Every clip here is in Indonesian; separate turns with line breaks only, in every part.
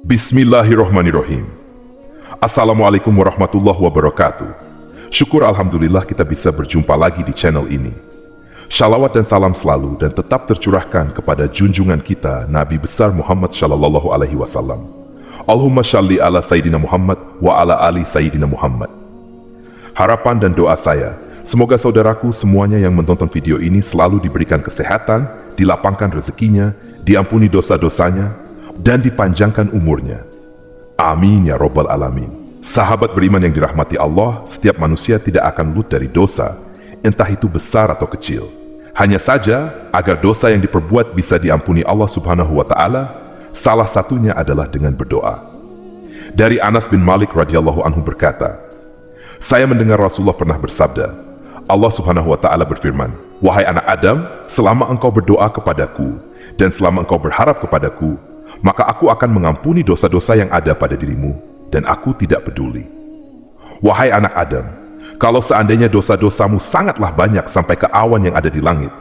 Bismillahirrohmanirrohim. Assalamualaikum warahmatullahi wabarakatuh. Syukur alhamdulillah kita bisa berjumpa lagi di channel ini. Shalawat dan salam selalu dan tetap tercurahkan kepada junjungan kita Nabi besar Muhammad Shallallahu Alaihi Wasallam. Allahumma shalli ala Sayyidina Muhammad wa ala ali Sayyidina Muhammad. Harapan dan doa saya, semoga saudaraku semuanya yang menonton video ini selalu diberikan kesehatan, dilapangkan rezekinya, diampuni dosa-dosanya, dan dipanjangkan umurnya. Amin ya Rabbal Alamin. Sahabat beriman yang dirahmati Allah, setiap manusia tidak akan luput dari dosa, entah itu besar atau kecil. Hanya saja, agar dosa yang diperbuat bisa diampuni Allah Subhanahu wa Ta'ala, salah satunya adalah dengan berdoa. Dari Anas bin Malik radhiyallahu anhu berkata, saya mendengar Rasulullah pernah bersabda, Allah Subhanahu wa Ta'ala berfirman, wahai anak Adam, selama engkau berdoa kepadaku dan selama engkau berharap kepadaku, maka aku akan mengampuni dosa-dosa yang ada pada dirimu, dan aku tidak peduli. Wahai anak Adam, kalau seandainya dosa-dosamu sangatlah banyak sampai ke awan yang ada di langit,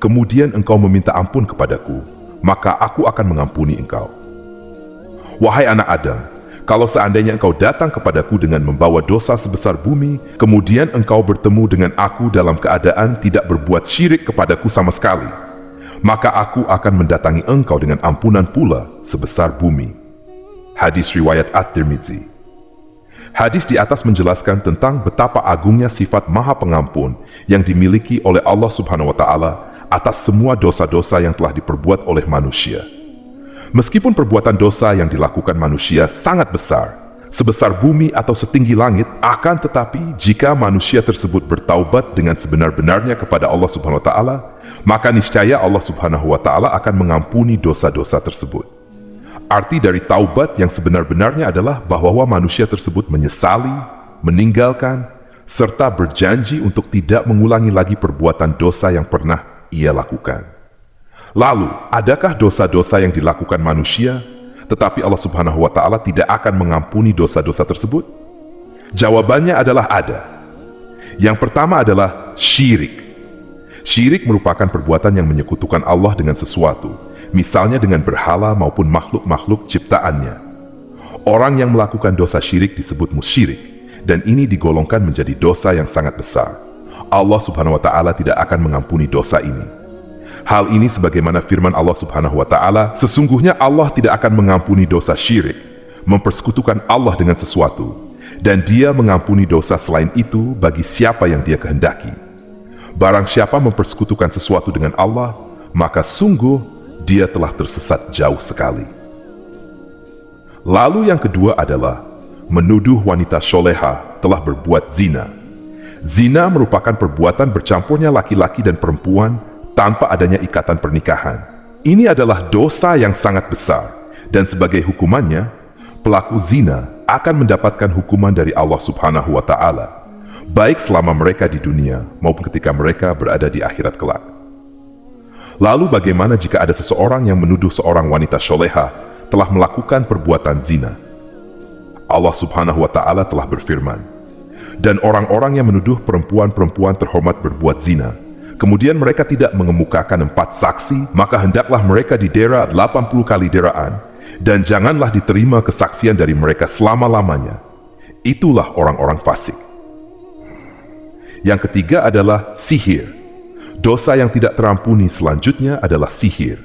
kemudian engkau meminta ampun kepadaku, maka aku akan mengampuni engkau. Wahai anak Adam, kalau seandainya engkau datang kepadaku dengan membawa dosa sebesar bumi, kemudian engkau bertemu dengan aku dalam keadaan tidak berbuat syirik kepadaku sama sekali, maka aku akan mendatangi engkau dengan ampunan pula sebesar bumi. Hadis riwayat At-Tirmidzi. Hadis di atas menjelaskan tentang betapa agungnya sifat Maha Pengampun yang dimiliki oleh Allah Subhanahu wa Ta'ala atas semua dosa-dosa yang telah diperbuat oleh manusia. Meskipun perbuatan dosa yang dilakukan manusia sangat besar, sebesar bumi atau setinggi langit, akan tetapi jika manusia tersebut bertaubat dengan sebenar-benarnya kepada Allah Subhanahu wa Ta'ala, maka niscaya Allah Subhanahu wa Ta'ala akan mengampuni dosa-dosa tersebut. Arti dari taubat yang sebenar-benarnya adalah bahwa manusia tersebut menyesali, meninggalkan, serta berjanji untuk tidak mengulangi lagi perbuatan dosa yang pernah ia lakukan. Lalu, adakah dosa-dosa yang dilakukan manusia tetapi Allah Subhanahu wa Ta'ala tidak akan mengampuni dosa-dosa tersebut? Jawabannya adalah ada. Yang pertama adalah syirik. Syirik merupakan perbuatan yang menyekutukan Allah dengan sesuatu, misalnya dengan berhala maupun makhluk-makhluk ciptaannya. Orang yang melakukan dosa syirik disebut musyrik, dan ini digolongkan menjadi dosa yang sangat besar. Allah Subhanahu wa Ta'ala tidak akan mengampuni dosa ini. Hal ini sebagaimana firman Allah Subhanahu wa Ta'ala, sesungguhnya Allah tidak akan mengampuni dosa syirik, mempersekutukan Allah dengan sesuatu, dan Dia mengampuni dosa selain itu bagi siapa yang Dia kehendaki. Barang siapa mempersekutukan sesuatu dengan Allah, maka sungguh dia telah tersesat jauh sekali. Lalu yang kedua adalah menuduh wanita soleha telah berbuat zina. Zina merupakan perbuatan bercampurnya laki-laki dan perempuan tanpa adanya ikatan pernikahan. Ini adalah dosa yang sangat besar, dan sebagai hukumannya, pelaku zina akan mendapatkan hukuman dari Allah Subhanahu wa Ta'ala, baik selama mereka di dunia maupun ketika mereka berada di akhirat kelak. Lalu bagaimana jika ada seseorang yang menuduh seorang wanita soleha telah melakukan perbuatan zina? Allah Subhanahu wa Ta'ala telah berfirman, dan orang-orang yang menuduh perempuan-perempuan terhormat berbuat zina, kemudian mereka tidak mengemukakan 4 saksi, maka hendaklah mereka didera 80 kali deraan, dan janganlah diterima kesaksian dari mereka selama-lamanya. Itulah orang-orang fasik. Yang ketiga adalah sihir. Dosa yang tidak terampuni selanjutnya adalah sihir.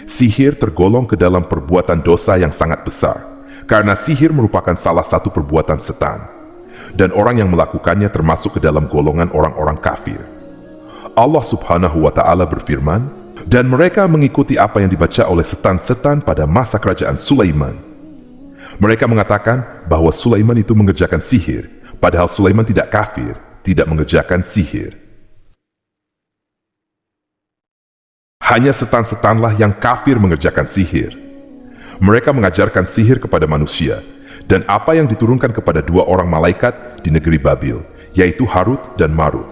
Sihir tergolong ke dalam perbuatan dosa yang sangat besar, karena sihir merupakan salah satu perbuatan setan, dan orang yang melakukannya termasuk ke dalam golongan orang-orang kafir. Allah Subhanahu wa Ta'ala berfirman, dan mereka mengikuti apa yang dibaca oleh setan-setan pada masa kerajaan Sulaiman. Mereka mengatakan bahwa Sulaiman itu mengerjakan sihir, padahal Sulaiman tidak kafir, tidak mengerjakan sihir. Hanya setan-setanlah yang kafir mengerjakan sihir. Mereka mengajarkan sihir kepada manusia, dan apa yang diturunkan kepada 2 orang malaikat di negeri Babil, yaitu Harut dan Marut.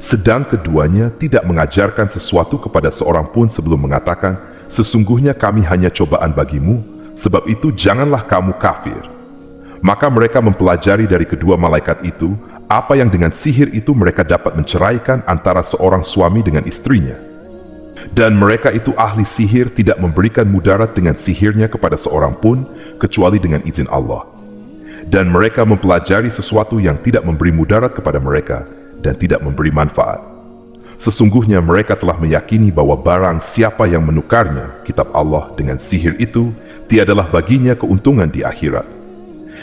Sedang keduanya tidak mengajarkan sesuatu kepada seorang pun sebelum mengatakan, sesungguhnya kami hanya cobaan bagimu, Sebab itu janganlah kamu kafir. Maka mereka mempelajari dari kedua malaikat itu apa yang dengan sihir itu mereka dapat menceraikan antara seorang suami dengan istrinya. Dan mereka itu ahli sihir tidak memberikan mudarat dengan sihirnya kepada seorang pun kecuali dengan izin Allah. Dan mereka mempelajari sesuatu yang tidak memberi mudarat kepada mereka dan tidak memberi manfaat. Sesungguhnya mereka telah meyakini bahwa barang siapa yang menukarnya kitab Allah dengan sihir itu, tiadalah baginya keuntungan di akhirat.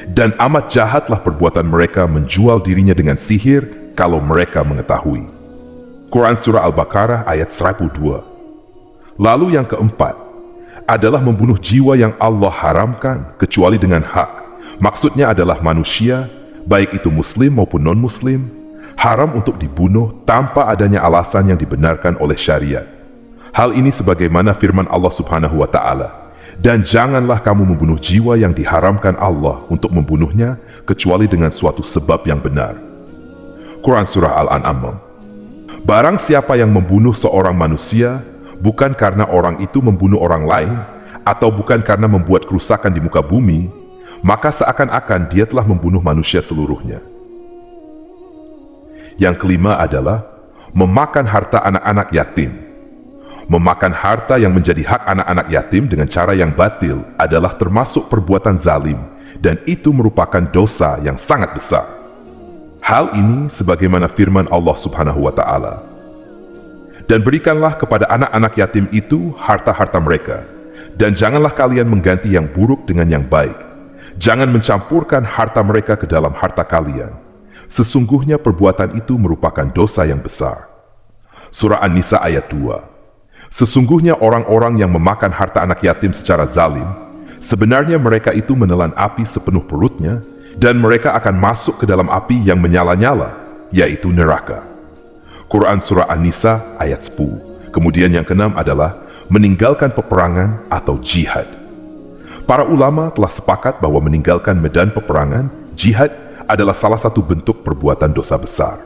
Dan amat jahatlah perbuatan mereka menjual dirinya dengan sihir kalau mereka mengetahui. Quran Surah Al-Baqarah ayat 102. Lalu yang keempat adalah membunuh jiwa yang Allah haramkan kecuali dengan hak. Maksudnya adalah manusia, baik itu muslim maupun non-muslim, haram untuk dibunuh tanpa adanya alasan yang dibenarkan oleh syariat. Hal ini sebagaimana firman Allah Subhanahu wa Ta'ala, dan janganlah kamu membunuh jiwa yang diharamkan Allah untuk membunuhnya kecuali dengan suatu sebab yang benar. Quran Surah Al-An'am. Barang siapa yang membunuh seorang manusia bukan karena orang itu membunuh orang lain atau bukan karena membuat kerusakan di muka bumi, maka seakan-akan dia telah membunuh manusia seluruhnya. Yang kelima adalah memakan harta anak-anak yatim. Memakan harta yang menjadi hak anak-anak yatim dengan cara yang batil adalah termasuk perbuatan zalim, dan itu merupakan dosa yang sangat besar. Hal ini sebagaimana firman Allah Subhanahu wa Ta'ala. Dan berikanlah kepada anak-anak yatim itu harta-harta mereka, dan janganlah kalian mengganti yang buruk dengan yang baik. Jangan mencampurkan harta mereka ke dalam harta kalian. Sesungguhnya perbuatan itu merupakan dosa yang besar. Surah An-Nisa ayat 2. Sesungguhnya orang-orang yang memakan harta anak yatim secara zalim, sebenarnya mereka itu menelan api sepenuh perutnya, dan mereka akan masuk ke dalam api yang menyala-nyala, yaitu neraka. Quran Surah An-Nisa ayat 10. Kemudian yang keenam adalah meninggalkan peperangan atau jihad. Para ulama telah sepakat bahwa meninggalkan medan peperangan, jihad, adalah salah satu bentuk perbuatan dosa besar.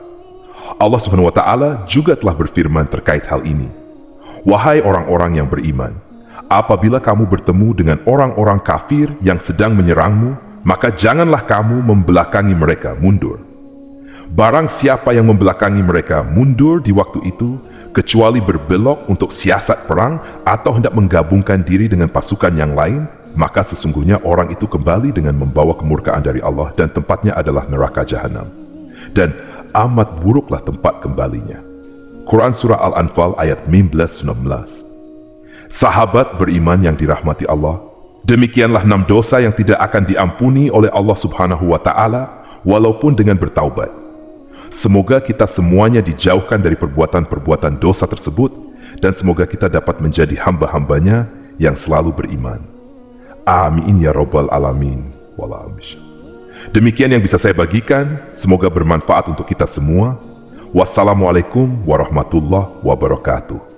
Allah Subhanahu wa Ta'ala juga telah berfirman terkait hal ini. Wahai orang-orang yang beriman, apabila kamu bertemu dengan orang-orang kafir yang sedang menyerangmu, maka janganlah kamu membelakangi mereka mundur. Barang siapa yang membelakangi mereka mundur di waktu itu, kecuali berbelok untuk siasat perang atau hendak menggabungkan diri dengan pasukan yang lain, maka sesungguhnya orang itu kembali dengan membawa kemurkaan dari Allah dan tempatnya adalah neraka jahanam. Dan amat buruklah tempat kembalinya. Quran Surah Al-Anfal ayat 15-19. Sahabat beriman yang dirahmati Allah, demikianlah 6 dosa yang tidak akan diampuni oleh Allah Subhanahu wa Ta'ala walaupun dengan bertaubat. Semoga kita semuanya dijauhkan dari perbuatan-perbuatan dosa tersebut, dan semoga kita dapat menjadi hamba-hambanya yang selalu beriman. Amin ya Rabbal Alamin. Demikian yang bisa saya bagikan, semoga bermanfaat untuk kita semua. Wassalamualaikum warahmatullahi wabarakatuh.